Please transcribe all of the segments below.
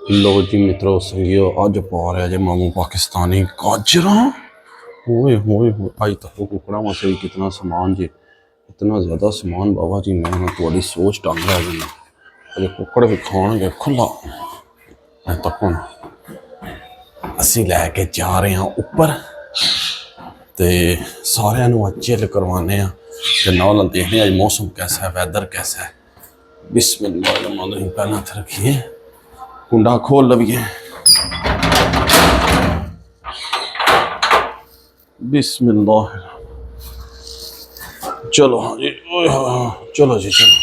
लो जी मित्रों संगियो अज पा रहा जे मामू पाकिस्तानी गाजरा। होए होए होए आज तक कुकड़ा में से कितना सामान जी, इतना ज़्यादा सामान बाबा जी मैं थोड़ी सोच टांग रहा है। अजे कुकड़ भी खाने खुला तक हम असी लैके जा रहे हैं उपर तो सारे चिल करवाने ते नाल देखने अज मौसम कैसा है, वैदर कैसा है। बिस्मिल्लाह पहला हथ रखिए, कुंडा खोल लविए। बिस्मिल्लाह चलो हाँ जी, चलो जी चलो।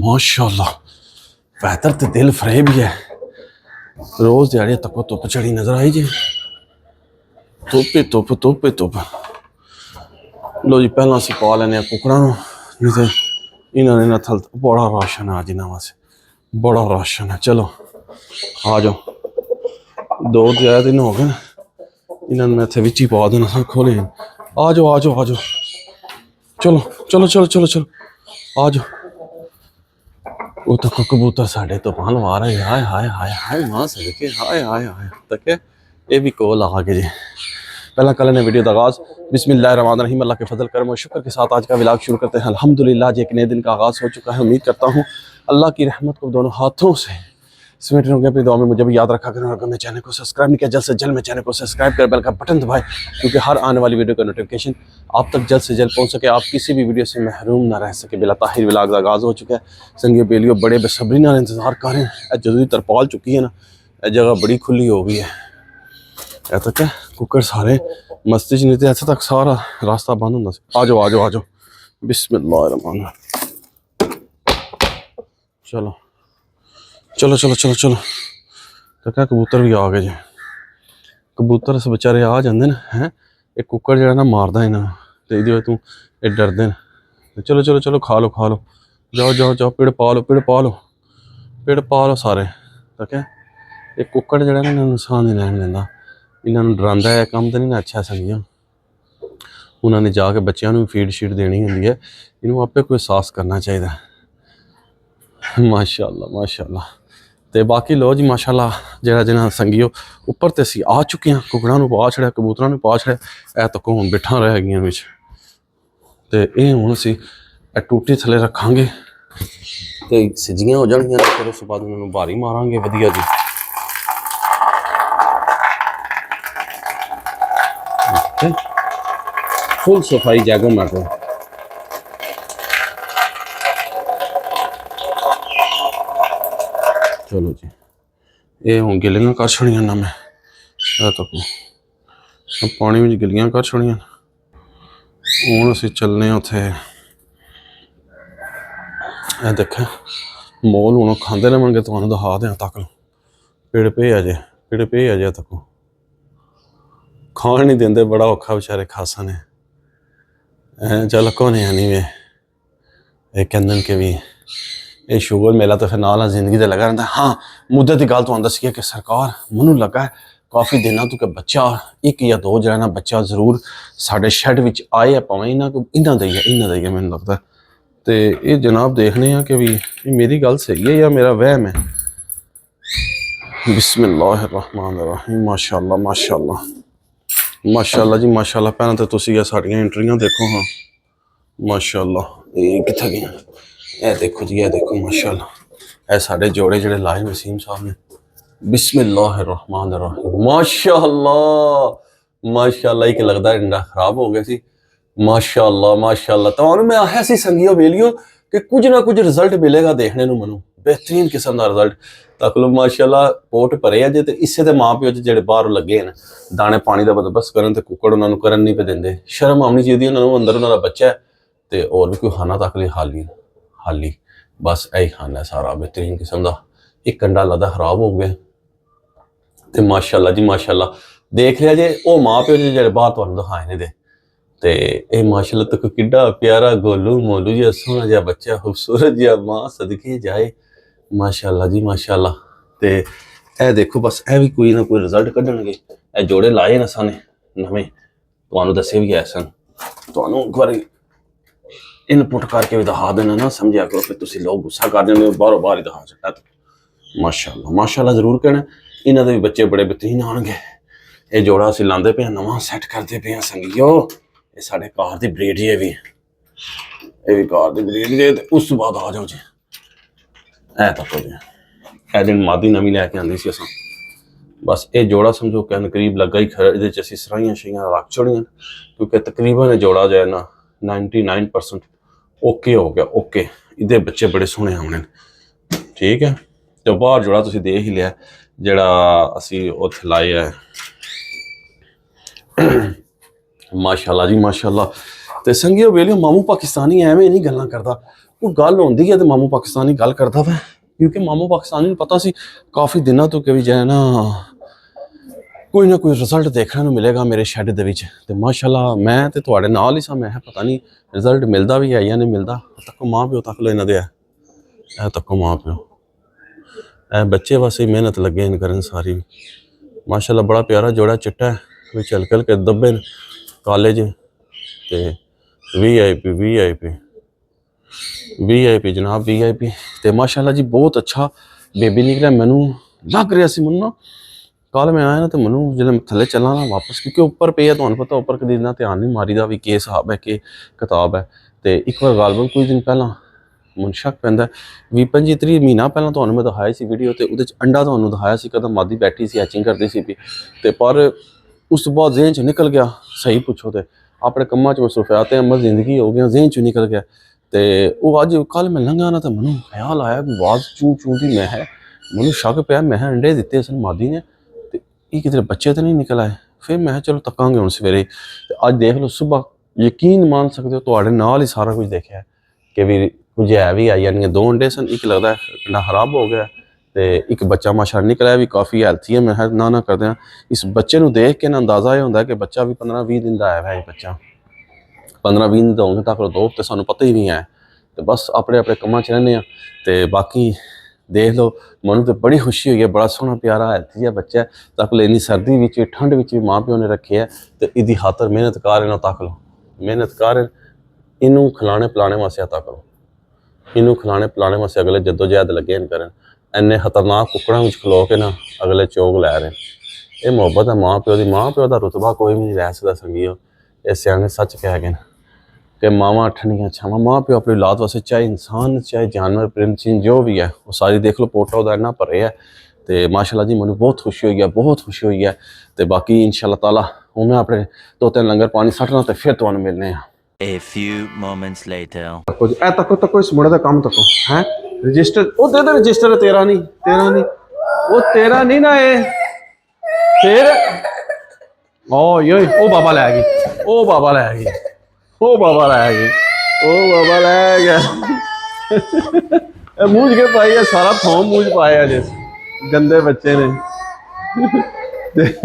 माशाल्लाह बेहतर तो दिल फरेब ही है। रोज दिहाड़ी तको धुप चढ़ी नजर आई जी, धुप धुप धुप धुप। लो जी पहला अस पा लेने कुकड़ा नहीं तो इन्होंने थल बड़ा राशन है। आज इन्होंने वास्ते बड़ा राशन है। चलो आ जाओ, 2 दिन हो गए इन्होंने मैं इतने विच ही पा देना खोले। आ जाओ आ जाओ आ जाओ, चलो चलो चलो चलो चलो आ जाओ। वो तो कबूतर साढ़े तो पान आ रहे। हाय हाय हाय हाय मां सदके, हाय हाय हाय तक ये भी कोल आ गए जी। पहला कल ने वीडियो का आगाज़ बिस्मिल्लाहिर्रहमानिर्रहीम अल्लाह के फजल करम और शुक्र के साथ आज का व्लॉग शुरू करते हैं। अल्हम्दुलिल्लाह आज एक नए दिन का आगाज़ हो चुका है। उम्मीद करता हूँ अल्लाह की रहमत को दोनों हाथों से समेट होंगे। अपनी दुआ में मुझे भी याद रखा करें। अगर मैं चैनल को सब्सक्राइब नहीं किया जल्द से जल्द मैं चैनल को सब्सक्राइब कर बेल का बटन दबाएं, क्योंकि हर आने वाली वीडियो का नोटिफिकेशन आप तक जल्द से जल्द पहुंच सके, आप किसी भी वीडियो से महरूम ना रह सके। बिला ताहिर व्लॉग का आगाज़ हो चुका है। संगियो बेलियो बड़े बेसब्री नाल इंतजार कर रहे हैं। जदों तरपाल चुकी है ना, जगह बड़ी खुली हो गई है। ऐसा क्या कुकर सारे मस्ती च नहीं थे, ऐसे तक सारा रास्ता बंद होंगे। आ जाओ आ जाओ आ जाओ, बिस्मिल्लाह। चलो चलो चलो चलो चलो। तो क्या कबूतर भी आ गए जी। कबूतर से बेचारे आ जाते हैं हैं, एक कुकर जो ना मारदा इन्होंने तो तू ये डरते हैं। चलो चलो चलो खा लो खा लो, जाओ जाओ जाओ, पिड़ पा लो पिड़ पा लो पिड़ पा लो सारे। तो क्या एक कुकड़ जो ना नुकसान नहीं लैन देंदा, इन्होंने डरांदा है काम तो नहीं ना अच्छा संगिया। उन्होंने जाके बच्चों को भी फीड शीड देनी होंगी है, इन्हों आपे कोई एहसास करना चाहिए। माशाअल्लाह माशाअल्लाह। तो बाकी लो जी माशाअल्लाह जरा जिन्हें संगियो उपर तो असी आ चुके हैं। कुकड़ा पा छड़िया, कबूतरों ने पा छड़िया, तक हूँ बिठा रह गई बिच। तो ये हूँ असी टूटी थले रखांगे तो सिजियां हो जाएगियां, फिर उस बाद उन्होंने बारी मारांगे वधिया जी। फुल सफाई जैगो मैटो। चलो जी ये हूँ गिलियां कर छड़ियां ना मैं तक पानी में गिलियां कर छड़ियां। हूँ असी चलने उत्थे देख मोल हूँ खाते रहे तो दिखा दें तक लो। पिड़ पे अजे पिड़ पे अजे तक खान नहीं देंगे, बड़ा औखा बेचारे खासा ने। चल कोने नहीं वे ये कहते कि भी ये शुगर मेला तो फिर नाल जिंदगी से लगा रहता। हाँ मुद्दे की गल तो दसी है कि सरकार मैनू लगा है काफ़ी दिनों तो कि बच्चा 1 या 2 जो है ना बच्चा जरूर साढ़े शैड में आए है, भावें इन्हों दी है मैनू लगता। तो ये जनाब देखने कि भी मेरी गल सही है या मेरा वहम है। बिस्मिल्लाहिर्रहमानिर्रहीम माशाअल्लाह माशाअल्लाह माशाअल्लाह जी माशाअल्लाह। पहले तो तुम साड़ियाँ एंट्रियाँ देखो। हाँ माशाअल्लाह ये कितने गई, यह देखो जी, यह देखो माशाअल्लाह। यह साढ़े जोड़े जोड़े लाए वसीम साहब ने। बिस्मिल्लाहिर्रहमानिर्रहीम माशाअल्लाह माशाअल्लाह। एक लगता है डंडा खराब हो गया सी। माशाअल्लाह माशाअल्लाह। तो मैं आया सी संगियो बेलियो कि कुछ ना कुछ रिजल्ट मिलेगा देखने को मनु, बेहतरीन किस्म का रिजल्ट तक लो माशाअल्लाह। पोट भरे अजे तो इसे तो माँ प्यो जो बाहर लगे हैं दाने पानी का बंदोबस्त करन, कुकड़ उन्होंने करन नहीं पे देंगे। शर्म आनी चाहिए उन्होंने, अंदर उन्होंने बच्चा है तो और भी कोई खाना तक ले हाली बस यही खाना है सारा बेहतरीन किस्म का। एक कंडा लगता खराब हो गया तो माशाअल्लाह जी माशाअल्लाह। देख लिया जे वो माँ प्यो जो बाहर तुहानू दिखाए ने दे ते ये माशाअल्लाह तक किड्डा प्यारा गोलू मोलू जिहा सोहना जिहा बच्चा, खूबसूरत जिहा, मां सदके जाए माशाअल्लाह जी माशाअल्लाह। तो यह देखो बस यह भी कोई ना कोई रिजल्ट कड्ढणगे। यह जोड़े लाए ना साने नवें तुहानू दसे भी है सन, तुहानू एक बार इनपुट करके भी दिखा देना ना समझिया करो, फिर तुम लोग गुस्सा कर देंगे बाहरों बाहर ही दिखा सकता। माशाल्लाह माशाल्लाह जरूर कहना, इन्होंने भी बच्चे बड़े बेहतरीन आएंगे। ये जोड़ा असीं लांदे पे नवां सैट करते पे संगियो। ये साढ़े कार की ब्रीड जी, भी ये भी कार की ब्रीड जी। उस तो बाद आ जाओ जी, ऐ तको जी ए दिन मादी नवीं लैके आंदी सी असां। बस ये जोड़ा समझो कहने करीब लगा ही खरा, ये असीं सराइयां शराइयां रख छोड़ियां, क्योंकि तकरीबन ये जोड़ा जो है ना 99% ओके हो गया। ओके, इहदे बच्चे बड़े सोहने आने, ठीक है। तो बाहर जोड़ा तुसीं देख ही लिया जिहड़ा असीं उत्थे लाया है। माशाल्लाह जी माशाल्लाह। तो संगियो वेलियो मामू पाकिस्तानी एवें नहीं गल्लां करदा, कोई गल होंदी है तो मामू पाकिस्तानी गल करदा वा, क्योंकि मामू पाकिस्तानी नूं पता सी काफ़ी दिनों तो कि जो है ना कोई ना कोई रिजल्ट देखने को मिलेगा मेरे शैड दे विच। ते माशाल्लाह मैं तो तुहाडे नाल ही सा, मैं पता नहीं रिजल्ट मिलता भी है या नहीं मिलता। तको माँ प्यो तक लो इन्हां दे है, तको माँ प्यो ए बच्चे वास्ते मेहनत लगे इन करन सारी। माशाल्लाह बड़ा प्यारा जोड़ा, चिट्टा है विच हल्के हल्के दब्बे न कालेज। ते वी आई पी जनाब वी.आई.पी। तो माशाल्लाह जी बहुत अच्छा बेबी निकला। मैनू लग रहा सी मैनू ना, कल मैं आया ना तो मैनू जो थले चलना ना वापस, क्योंकि उपर पे है, तुहानू पता उपर कदी इन्ना ध्यान नहीं मारीदा भी के हिसाब है के किताब है। तो एक बार गालबन कुछ दिन पहला मैनू शक पैंदा 20-25 महीना पहला तुहानू मैं दिखाया सी वीडियो, तो उहदे अंडा तुहानू दिखाया सी, कदम मादी बैठी सी हैचिंग करती सी भी। तो पर उस तो बाद जेहन च निकल गया, सही पुछो तो अपने कम्मा च मसरूफियात अमल जिंदगी हो गया, जेहन चो निकल गया। तो वो अज कल मैं लंघा ना तो मैनू ख्याल आया कि आवाज़ चूं चूं की, मैं है मैनू शक पाया, मैं अंडे दिते सन मादी ने, तो ये कितने बच्चे तो नहीं निकल आए। फिर मैं चलो तकांगे हुण सवेरे। तो अज देख लो सुबह, यकीन मान सकते हो तुहाडे नाल ही सारा कुछ देखा कि भी कुछ है भी आई जानियां। 2 अंडे सन, एक लगता है अंडा खराब हो गया, तो एक बच्चा माशाअल्लाह निकला भी काफ़ी हैल्थी है। मैं ना करते हैं इस बच्चे को देख के ना अंदाज़ा यह होता है कि बच्चा भी 15-20 दिन का आया है। बच्चा 15-20 दिन का होंगे तक 2 हफ्ते सानू पता ही नहीं है। तो बस अपने अपने कम्मा च रहिंदे आ। तो बाकी देख लो, मनु तो बड़ी खुशी हुई है, बड़ा सोहना प्यारा हैल्थी है बच्चा। तक लो इन्नी सर्दी विच ठंड विच भी माँ प्यो ने रखे है, तो इहदी खातर मेहनत कर इन्हों, तक लो मेहनत कर इनू खिलाने पिलाने वास्ते अता करो, इनू खिलाने पिलाने वास्ते अगले जद्दोजहद लगे इन करन। इन्ने खतरनाक कुकड़ां विच खलो के ना अगले चोग लै रहे। ये मुहब्बत है माँ प्यो की, माँ प्यो का रुतबा कोई भी नहीं रह सकता संगियो। ये सियाने सच कह गए कि मावां ठंडियां छावां। माँ प्यो अपनी औलाद वास्ते चाहे इंसान चाहे जानवर परिंद जो भी है वो सारी देख लो पोटा उहदा इन्ना भरे है। तो माशाल्लाह जी मैनू बहुत खुशी हुई है, बहुत खुशी हुई है। तो बाकी इंशाअल्लाह ताला हूँ मैं अपने 2-3 लंगर पानी सटना, तो फिर तुहानू मिलने हैं। A few moments later. तको इस मुंडे का काम तको है रजिस्टर, ओ दे दे रजिस्टर, तेरा नहीं वो तेरा नहीं ना, ये फिर ओ यो ओ बाबा लै गई, ओ बाबा लै गई, ओ बाबा लै गई, ओ बाबा लै गया। मूंह के पाई है सारा थोम मूंह पाया जिस गंदे बच्चे ने।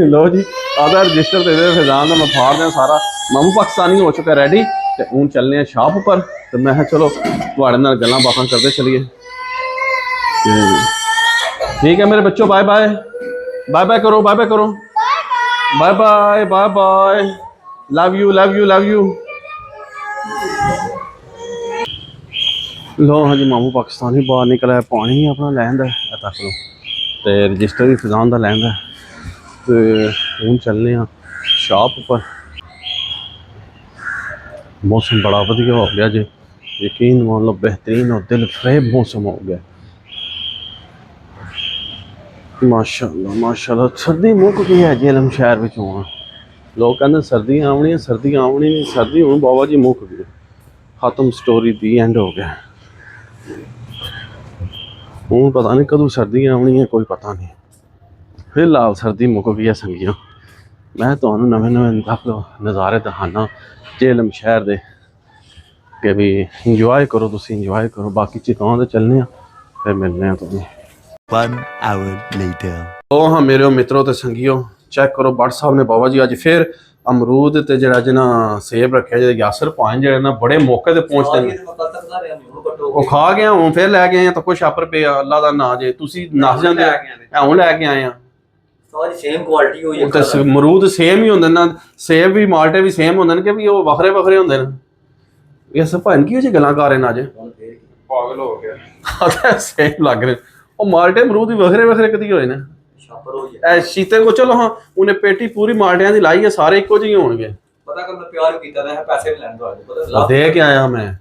लो जी आधा रजिस्टर दे दे फिजान का, मैं फाड़ दें सारा। मामू पाकिस्तानी हो चुका रेडी, तो हूँ चलने शॉप पर। तो मैं चलो थोड़े नाल गल्लां बातां करते चलिए। ठीक है मेरे बच्चों, बाय बाय, बाय बाय करो, बाय बाय करो, bye bye bye bye, love you love you love you. लो हाँ जी मामू पाकिस्तानी बाहर निकला है, पानी अपना लैंदा है तक लो, तो रजिस्टर भी फिजान का लैंदा है। तो हूँ चलने शॉप पर। मौसम बड़ा वधिया हो गया जी, यकीन मान लो बेहतरीन और दिल फरेब मौसम हो गया माशाअल्लाह माशाअल्लाह। सर्दी मुक गई है जेलम शहर में हूँ। लोग कहते सर्दियाँ आवनियां, सर्दियाँ आवनी नहीं, सर्दी हूँ बाबा जी मुक गई, खत्म स्टोरी दी एंड हो गया। हूँ पता नहीं कदों सर्दियाँ आवनियां, कोई पता नहीं। फिलहाल सर्दी मुक गई है संगियों। मैं तो नवे नवे तक नज़ारे दिखाना जेलम शहर दे कि भी इंजॉय करो, तुम इंजॉय करो। बाकी चितां तो चलने फिर मिलने तुम्हें। 1 hour later. ओ हाँ मेरे मित्रों तो संगियो चेक करो, भट्ट साहब ने बाबा जी अज फिर अमरूद ते जरा जना सेब रखे जे यासर पाए जे ना बड़े मौके ते पहुंचते हैं। वो खा गया हूँ फिर लै गए तो कुछ छापर पे अल्लाह का ना जे तुसी नस जाते हूँ लैके आए हैं। सेम क्वालिटी होई है, ते अमरूद सेम ही होंदे ना, सेब भी माल्टे भी सेम होंदे कि भी वो वखरे वखरे होंदे ने। ये सब भैन की जी गल्लां कर रहे अज, पागल हो गया। सेम लग रहे ਉਹ ਮਾਲਟੇ ਅਮਰੂਦ ਵੀ ਵੱਖਰੇ ਵੱਖਰੇ ਕਦੀ ਹੋਏ ਨੇ ਛਾਪਰ ਹੋ ਗਿਆ ਐ ਸ਼ੀਤੇ ਕੋ ਚਲੋ ਹਾਂ ਉਹਨੇ ਪੇਟੀ ਪੂਰੀ ਮਾਲਟਿਆਂ ਦੀ ਲਾਈ ਹੈ ਸਾਰੇ ਇੱਕੋ ਜਿਹੇ ਹੋਣਗੇ ਪਤਾ ਕਰ ਮੈਂ ਪਿਆਰ ਕੀਤਾ ਤਾਂ ਹੈ ਪੈਸੇ ਵੀ ਲੈਣ ਤੋਂ ਪਤਾ ਦੇ ਕੇ ਆਇਆ ਮੈਂ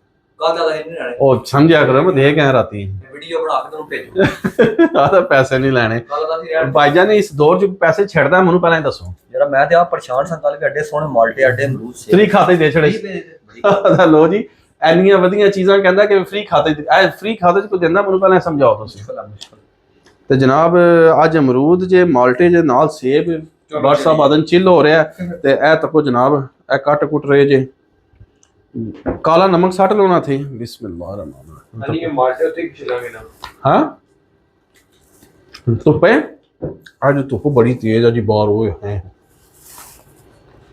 ਗੱਲ ਜ਼ਿਆਦਾ ਨਹੀਂ ਲੈਣੇ ਉਹ ਸਮਝਿਆ ਕਰੋ ਮੈਂ ਦੇ ਕੇ ਆਇਆ ਰਾਤੀ ਵੀਡੀਓ ਬਣਾ ਕੇ ਤੁਹਾਨੂੰ ਭੇਜੂ ਆਹ ਤਾਂ ਪੈਸੇ ਨਹੀਂ ਲੈਣੇ ਗੱਲ ਦਾ ਸੀ ਯਾਰ ਭਾਈਜਾਨ ਇਸ ਦੌਰ 'ਚ ਪੈਸੇ ਛੱਡਦਾ ਮੈਨੂੰ ਪਹਿਲਾਂ ਹੀ ਦੱਸੋ ਜਿਹੜਾ ਮੈਂ ਤੇ ਆ ਪਰੇਸ਼ਾਨ ਸਾਂ ਕੱਲ ਅੱਡੇ ਸੋਹਣੇ ਮਾਲਟੇ ਅੱਡੇ ਅਮਰੂਦ ਸੇ ਫ੍ਰੀ ਖਾਤੇ ਦੇ ਛੜੇ ਲੋ ਜੀ ਐਨੀਆਂ ਵਧੀਆ ਚੀਜ਼ਾਂ ਕਹਿੰਦਾ ਕਿ ਫ੍ਰੀ ਖਾਤੇ ਐ ਫ੍ਰੀ ਖਾਤੇ 'ਚ ਕੋਈ ਦਿੰਦਾ ਮੈਨੂੰ ਪਹਿਲਾਂ ਸਮਝਾਓ ਤੁਸੀਂ ਤੇ ਜਨਾਬ ਅੱਜ ਅਮਰੂਦ ਜੇ ਮਾਲਟੇ ਜੇ ਨਾਲ ਸੇਬ ਬਰਸਾ ਬਾਦਨ ਚਿੱਲ ਹੋ ਰਿਹਾ ਤੇ ਇਹ ਤੱਕੋ ਜਨਾਬ ਇਹ ਕੱਟ ਕੁੱਟ ਰਹੇ ਜੇ ਕਾਲਾ ਨਮਕ ਸੱਟ ਲਾਉਣਾ ਥੀ ਬਿਸਮਿल्लाह रहमान ਅਨੀ ਇਹ ਮਾਲਟੇ ਉੱਤੇ ਖਿਲਾਵੇਂ ਨਾ हाँ धुप्प है आज धुप्प बड़ी तेज है जी बाहर हुए हैं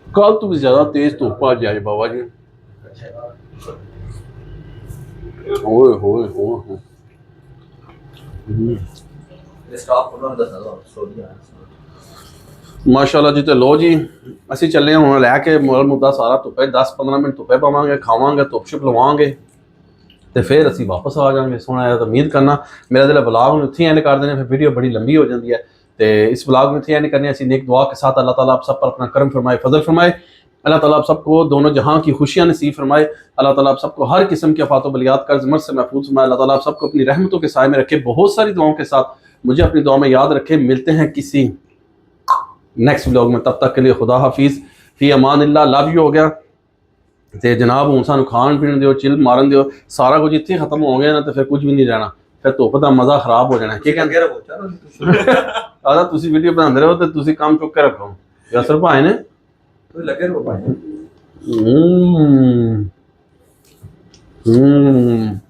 कल तो भी ज्यादा तेज धुप्प आ जाए बाबा जी ओए होए होए ਸਟਾਪ ਉਹਨਾਂ ਨੂੰ ਦੱਸਣਾ ਸੋਰੀ ਆ ਮਾਸ਼ਾਅੱਲਾ ਜੀ ਤੇ ਲੋ ਜੀ ਅਸੀਂ ਚੱਲੇ ਹਾਂ ਹੁਣ ਲੈ ਕੇ ਮੁੱਲ ਮੁੱਦਾ ਸਾਰਾ ਧੁੱਪੇ 10-15 ਮਿੰਟ ਧੁੱਪੇ ਪਾਵਾਂਗੇ ਖਾਵਾਂਗੇ ਧੁੱਪ ਛਿਪ ਲਵਾਵਾਂਗੇ ਤੇ ਫਿਰ ਅਸੀਂ ਵਾਪਸ ਆ ਜਾਵਾਂਗੇ ਸੋਹਣਾ ਹੈ ਤਾਂ ਉਮੀਦ ਕਰਨਾ ਮੇਰਾ ਦਿਲ ਵਲੌਗ ਨੂੰ ਇੱਥੇ ਐਂਡ ਕਰ ਦੇਣੇ ਫਿਰ ਵੀਡੀਓ बड़ी लंबी हो जाती है तो इस व्लॉग में इतनी एंड करनी है नेक दुआ के साथ अल्लाह ताला आप सब पर अपना करम फरमाए फजल फरमाए अल्लाह ताला आप सबको दोनों जहां की खुशियां नसीब फरमाए अल्लाह ताला आप सबको हर किस्म के आफात बलियात कर्ज मर्ज से महफूज फरमाए अल्लाह ताला आप सबको अपनी रहमतों के साए में रखे बहुत सारी दुआओं के साथ मुझे अपनी दुआ में याद रखे मिलते हैं किसी नेक्स्ट व्लॉग में तब तक के लिए खुदा हाफिज़ फी अमान अल्लाह लव यू हो गया ਤੇ ਜਨਾਬ ਹੁਣ ਸਾਨੂੰ ਖਾਣ ਪੀਣ ਦਿਓ ਚਿਲ ਮਾਰਨ ਦਿਓ ਸਾਰਾ ਕੁਝ ਇੱਥੇ ਖਤਮ ਹੋ ਗਿਆ ਨਾ ਤੇ ਫਿਰ ਕੁਝ ਵੀ ਨਹੀਂ ਰਹਿਣਾ ਫਿਰ ਧੁੱਪ ਦਾ ਮਜ਼ਾ ਖਰਾਬ ਹੋ ਜਾਣਾ ਕੀ ਕਹਿੰਦੇ ਰਹੋ ਚਲੋ ਤੁਸੀਂ ਆਦਾ ਤੁਸੀਂ ਵੀਡੀਓ ਬਣਾਉਂਦੇ ਰਹੋ ਤੇ ਤੁਸੀਂ ਕੰਮ ਚੁੱਕ ਕੇ ਰੱਖੋ ਯਾਸਰ ਭਾਈ ਨੇ ਤੁਸੀਂ ਲੱਗੇ ਰਹੋ ਭਾਈ ਹੂੰ